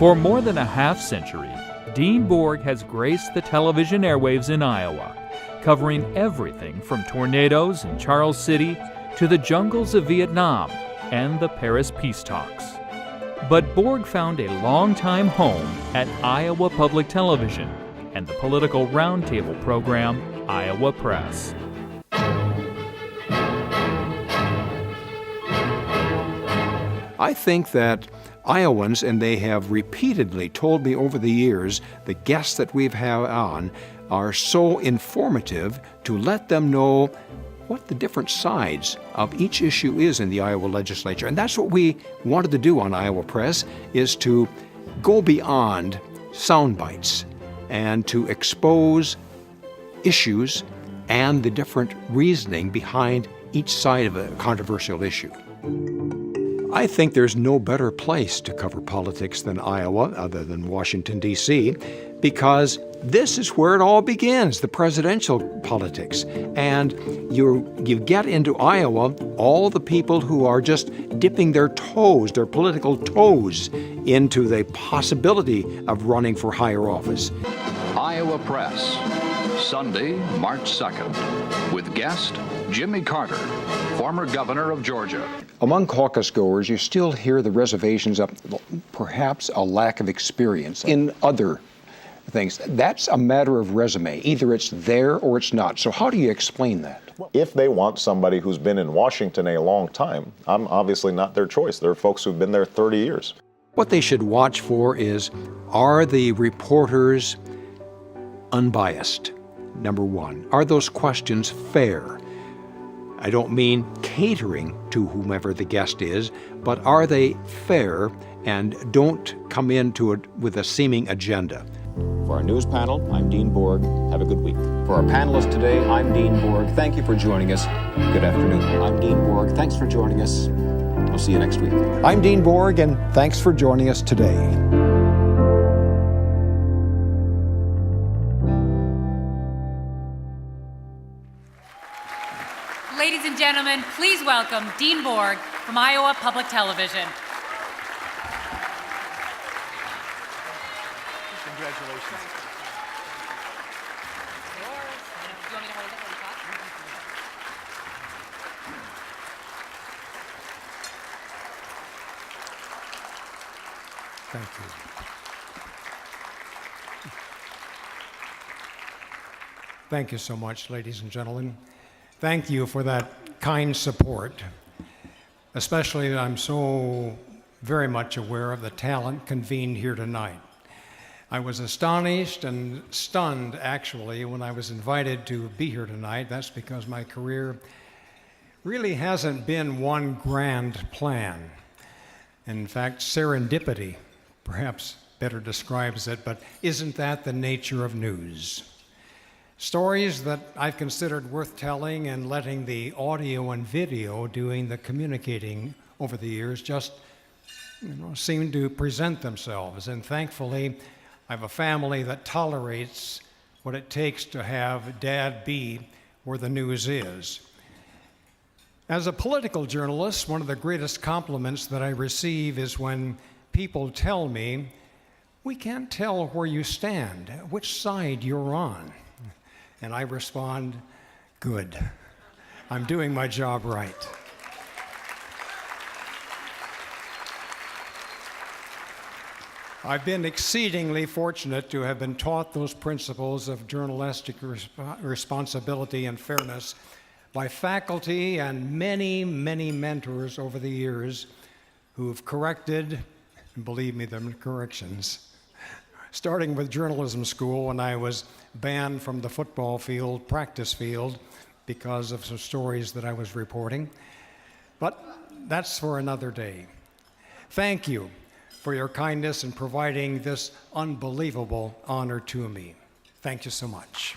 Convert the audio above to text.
For more than a half-century, Dean Borg has graced the television airwaves in Iowa, covering everything from tornadoes in Charles City to the jungles of Vietnam and the Paris peace talks. But Borg found a longtime home at Iowa Public Television and the political roundtable program, Iowa Press. I think that Iowans, and they have repeatedly told me over the years, the guests that we've had on are so informative to let them know what the different sides of each issue is in the Iowa legislature. And that's what we wanted to do on Iowa Press, is to go beyond sound bites and to expose issues and the different reasoning behind each side of a controversial issue. I think there's no better place to cover politics than Iowa, other than Washington, D.C., because this is where it all begins, the presidential politics. And you get into Iowa, all the people who are just dipping their toes, their political toes, into the possibility of running for higher office. Iowa Press, Sunday, March 2nd, with guest Jimmy Carter, former governor of Georgia. Among caucus goers, you still hear the reservations of perhaps a lack of experience in other things. That's a matter of resume. Either it's there or it's not. So how do you explain that? If they want somebody who's been in Washington a long time, I'm obviously not their choice. There are folks who've been there 30 years. What they should watch for is, are the reporters unbiased? Number one. Are those questions fair? I don't mean catering to whomever the guest is, but are they fair and don't come into it with a seeming agenda? For our news panel, I'm Dean Borg. Have a good week. For our panelists today, I'm Dean Borg. Thank you for joining us. Good afternoon. I'm Dean Borg. Thanks for joining us. We'll see you next week. I'm Dean Borg, and thanks for joining us today. Ladies and gentlemen, please welcome Dean Borg from Iowa Public Television. Congratulations. Thank you. Thank you so much, ladies and gentlemen. Thank you for that kind support, especially that I'm so very much aware of the talent convened here tonight. I was astonished and stunned, actually, when I was invited to be here tonight. That's because my career really hasn't been one grand plan. In fact, serendipity perhaps better describes it, but isn't that the nature of news? Stories that I've considered worth telling and letting the audio and video doing the communicating over the years just seem to present themselves. And thankfully, I have a family that tolerates what it takes to have Dad be where the news is. As a political journalist, one of the greatest compliments that I receive is when people tell me, "We can't tell where you stand, which side you're on." And I respond, "Good. I'm doing my job right." I've been exceedingly fortunate to have been taught those principles of journalistic responsibility and fairness by faculty and many, many mentors over the years who've corrected, and believe me, them corrections. Starting with journalism school when I was banned from the football field, practice field, because of some stories that I was reporting. But that's for another day. Thank you for your kindness in providing this unbelievable honor to me. Thank you so much.